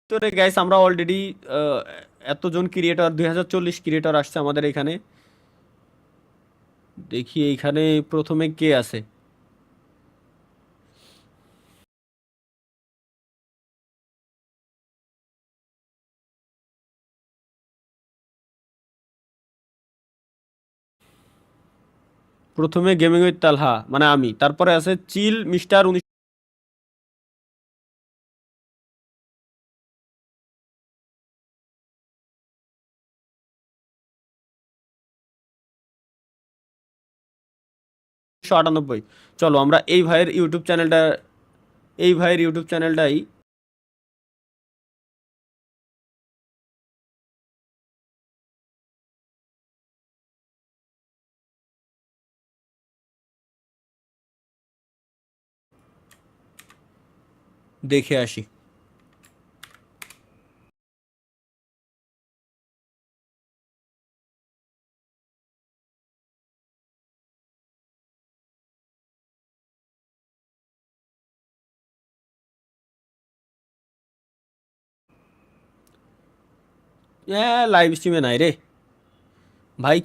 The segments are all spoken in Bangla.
তো রে গাইস, আমরা অলরেডি এতজন ক্রিয়েটর 2040 ক্রিয়েটর আসছে আমাদের এখানে। দেখি এইখানে প্রথমে কে আছে। প্রথমে গেমিং উইথ তালহা মানে আমি, তারপরে আছে চিল মিস্টার 19। চলো আমরা এই ভাইয়ের ইউটিউব চ্যানেলটাই দেখে আসি। হ্যাঁ, লাইভ স্ট্রিমে নাই রে ভাই।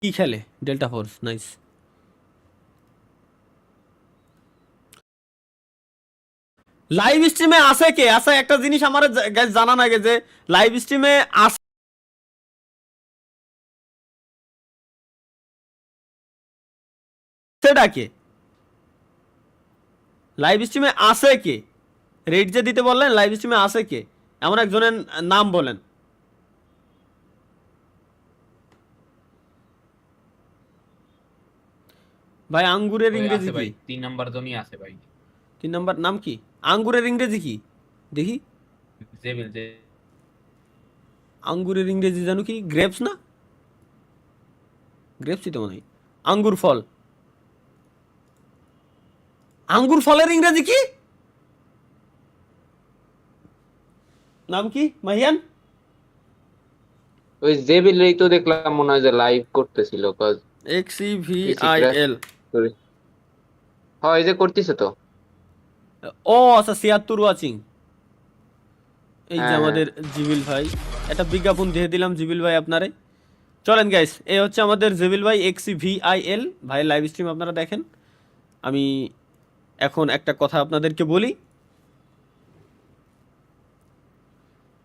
কি খেলে? Delta force, nice. লাইভ স্ট্রিমে আছে কে? আছে একটা জিনিস আমার জানা না গে, যে লাইভ স্ট্রিমে আছে কে? লাইভ স্ট্রিমে আছে কে? রেড যে দিতে বললেন, লাইভ স্ট্রিমে আছে কে? এমন একজনের নাম বলেন। ভাই আঙ্গুরের ওই ইংরেজি আছে কি? ভাই, 3 নাম্বার জনই আছে ভাই। 3 নাম্বার নাম কি? আঙ্গুরের ইংরেজি কি দেখি? জেবিল যে আঙ্গুরের ইংরেজি জানো কি? গ্রেপস না? গ্রেপসই তো মনে হয়। আঙ্গুর ফল। আঙ্গুর ফলের ইংরেজি কি নাম কি মাহিয়ান? ওই জেবিলেই তো দেখলাম মনে হয় যে লাইভ করতেছিল কজ বেসিকরা XEVIL। করে। হয় এই যে করতেছে তো। ও আচ্ছা, 76 ওয়াচিং। এই যে হ্যাঁ হ্যাঁ আমাদের জিবিল ভাই, একটা বিজ্ঞাপন দিয়ে দিলাম জিবিল ভাই আপনারে। চলেন গাইস, এ হচ্ছে আমাদের জেবিল ভাই, XEVIL ভাই লাইভ স্ট্রিম আপনারা দেখেন। আমি এখন একটা কথা আপনাদেরকে বলি,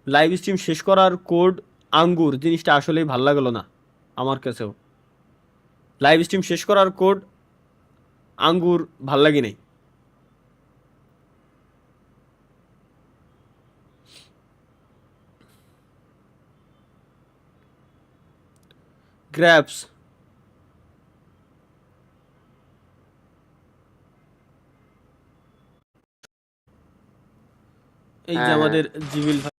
লাইভ স্ট্রিম শেষ করার কোড আঙ্গুর জিনিসটা আসলেই ভাল লাগলো না আমার কাছেও। লাইভ স্ট্রিম শেষ করার কোড আঙ্গুর ভাল লাগে নাই। গ্র্যাপস। এই যে হ্যাঁ হ্যাঁ আমাদের জিবিল ভাই।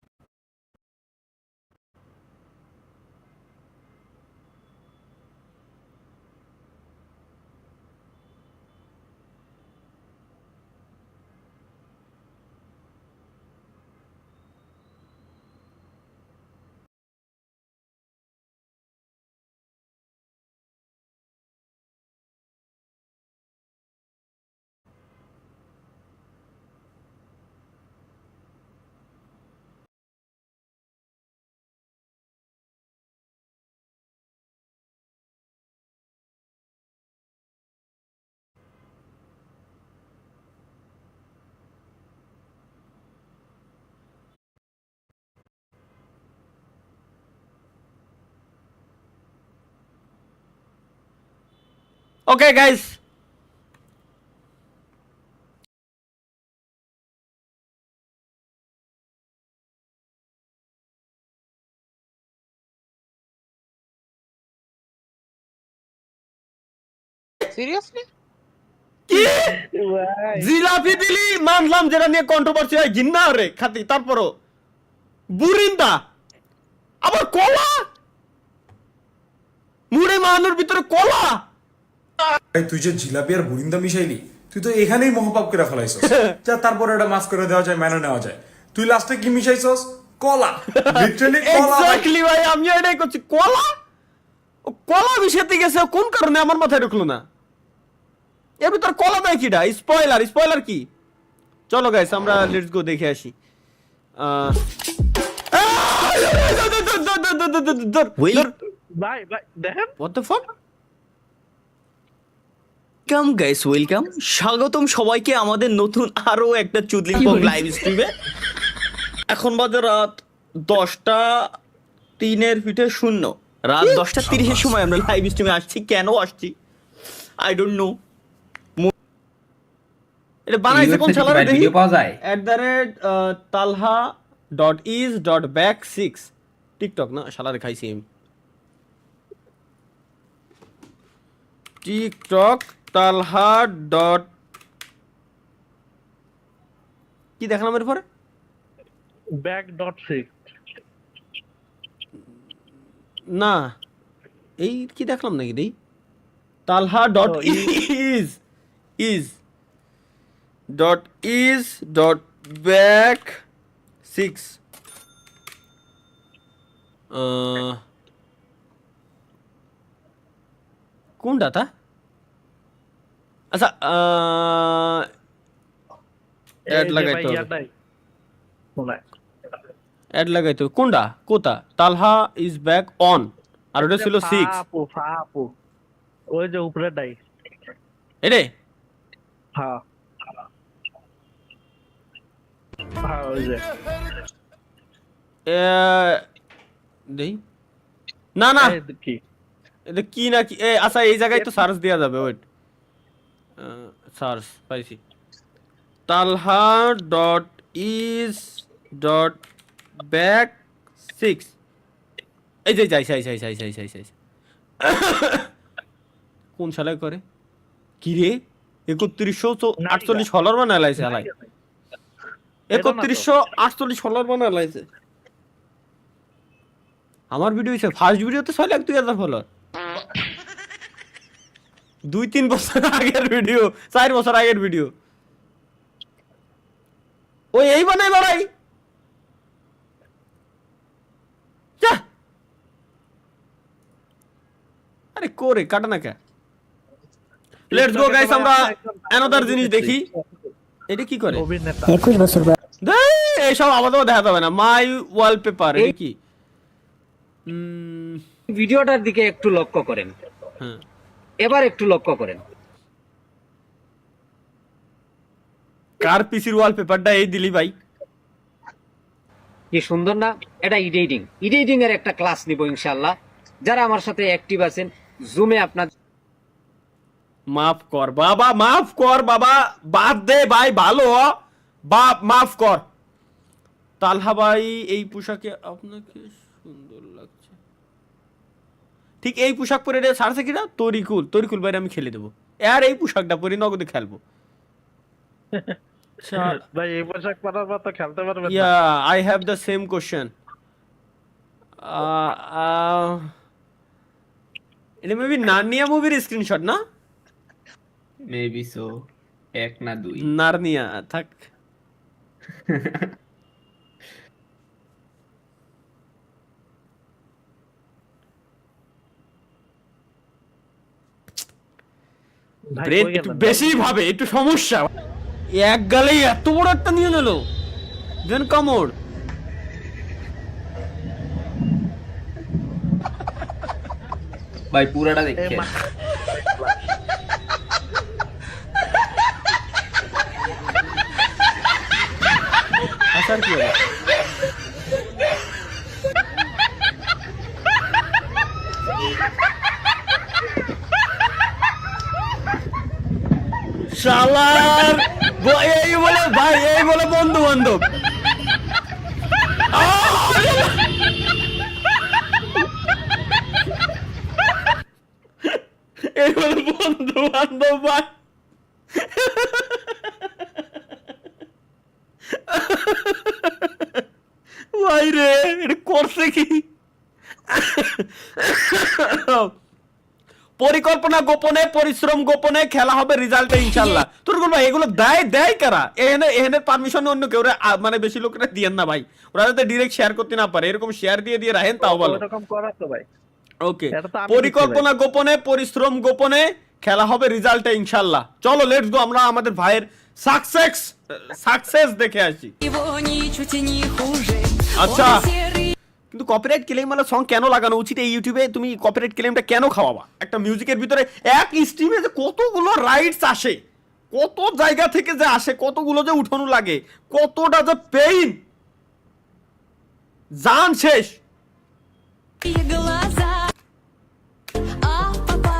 ওকে গাইস, সিরিয়াসলি কি ভাই জিলাপি দিলি মানলাম, যেটা নিয়ে কন্ট্রোভার্সি হয় ঘিন্না রে খাতি, তারপরও বুরিন্দা আবার কলা, মুড়ে মাহানোর ভিতরে কলা। ভাই তুই যে জিলাপি আর বুরিন্দা মিশাইলি, তুই তো এখানেই মহাপাপ করে ফেলাইছস। যা তারপরে এটা মাফ করে দেওয়া যায়, মেনে নেওয়া যায়। তুই লাস্টে কি মিশাইছস? কলা। লিটারালি কলা ভাই। এক্স্যাক্টলি ভাই, আমিও এটাই করছি, কলা। ও কলা বিষাতে গেছে কোন কারণে আমার মাথায় ঢুকলো না। এর ভিতর কলা দেয় কিটা? স্পয়লার কি? চলো গাইস আমরা লেটস গো দেখে আসি। ভাই দেখেন What the fuck? Welcome guys, welcome, স্বাগতম সবাইকে আমাদের নতুন আরো একটা চুদলিং পং লাইভ স্ট্রিমে। এখন বাজে রাত 10:03 রাত 10:30 সময় আমরা লাইভ স্ট্রিমে আসছি। কেন আসছি আই ডোন্ট নো। এটা বানাইছে কোন শালারে দেখি? ভিডিও পাওয়া যায় @talha.is.back6 টিকটক না শালারে খাইছি আমি। TikTok talha. কি দেখলাম এর পরে? back.6 না এই কি দেখলাম নাকি দেই? talha.is.back6 কোনটা তা? আচ্ছা অ্যাড লাগাইতে হবে। অ্যাড লাগাইতে হবে কোনটা? কোথা? তালহা ইজ ব্যাক অন আর ওটা ছিল 6 ফাপু ওই যে উপরে ডাই এরে হ্যাঁ হ্যাঁ ওই যে দেই না না এই কি এটা কি না কি আচ্ছা এই জায়গায় তো সার্চ দেয়া যাবে। ওয়েট সার্চ পাইছি talha.is.back6 এই যে যাই কোন শালায় করে কি রে? 3148 হলার বানায় লাইছে হালাই। 3148 হলার বানায় লাইছে। আমার ভিডিও হইছে ফার্স্ট ভিডিওতে 6,02,000 ফলোয়ার। 2-3 বছর আগের ভিডিও, 4 বছর আগের ভিডিও। ওই এই বানাই বাড়াই যা। আরে কোরে কাটা না কে? লেটস গো গাইস আমরা অ্যানাদার জিনিস দেখি। এটা কি করে? অভিনেতা এইসব আমাদের দেখা যাবে না। মাই ওয়ালপেপার এটা কি? ভিডিওটার দিকে একটু লক্ষ্য করেন। হ্যাঁ এবার একটু লক্ষ্য করেন। কার পিসির ওয়ালপেপারটা এই দিলি ভাই? কি সুন্দর না? এটা এডিটিং এর একটা ক্লাস নিব ইনশাআল্লাহ। যারা আমার সাথে অ্যাক্টিভ আছেন জুমে আপনার মাফ কর বাবা, মাফ কর বাবা, বাদ দে ভাই, ভালো বাপ, মাফ কর। তালহা ভাই এই পোশাকে আপনাকে সুন্দর লাগছে। ঠিক এই পোশাক পরে এটা ছাড়ছে কিনা? তরিকুল ভাই আমি খেলে দেবো। আর এই পোশাকটা পরে নগদে খেলবো। ভাই এই পোশাক পরার পর তো খেলতে পারবেন না। Yeah, I have the same question. এটা মেবি নার্নিয়া মুভির স্ক্রিনশট না? মেবি সো 1 না 2 নার্নিয়া থাক। ভাই ব্রেন কই একটু গেলেন? বেশি ভাবে, একটু সমস্যা। এক গালেই এত বড় একটা নিয়ে নিল। দেন কামড়। ভাই পুরাটা এ দেখে মা- আসার কি হলো? শালার এই বলে ভাই, এই বলে বন্ধু বান্ধব। এই বলে বন্ধু বান্ধব ভাই। ভাই রে এটা করছে কি? পরিকল্পনা গোপনে, পরিশ্রম গোপনে, খেলা হবে রেজাল্টে ইনশাআল্লাহ। তোর ভাই এগুলো দেয় কারা? এখানে পারমিশন অন্য কেউ মানে বেশি লোকেরা দিয়েন না ভাই। ওরা যাতে ডিরেক্ট শেয়ার করতে না পারে, এরকম শেয়ার দিয়ে রাখেন তাও ভালো। ওরকম করা তো ভাই ওকে, এটা তো আমি পরিকল্পনা গোপনে, পরিশ্রম গোপনে, খেলা হবে রেজাল্টে ইনশাল্লাহ। চলো লেটস গো, আমরা আমাদের ভাইয়ের সাকসেস দেখে আসি। Его ничуть и не хуже. আচ্ছা, Он серый. কিন্তু কপিরাইট ক্লেম মানে সং কেন লাগানো উচিত এই ইউটিউবে? তুমি কপিরাইট ক্লেমটা কেন খাওয়াবা? একটা মিউজিকের ভিতরে এক স্ট্রিমে যে কতগুলো রাইটস আসে, কত জায়গা থেকে যে আসে, কতগুলো যে উঠানো লাগে, কতটা যে পেইন, জান শেষ। И глаза. А папа.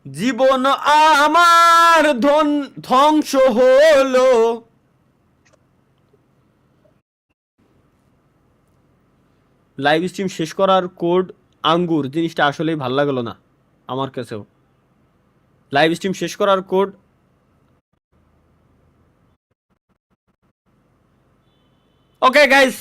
জীবন আমার ধ্বংস হলো। লাইভ স্ট্রিম শেষ করার কোড আঙ্গুর জিনিসটা আসলেই ভাল লাগলো না আমার কাছেও। লাইভ স্ট্রিম শেষ করার কোড, ওকে গাইস,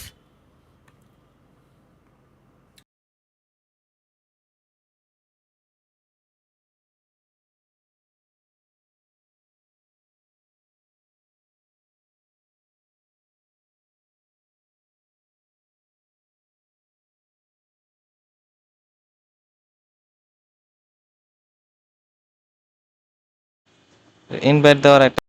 ইনভাইট দেওয়ার একটা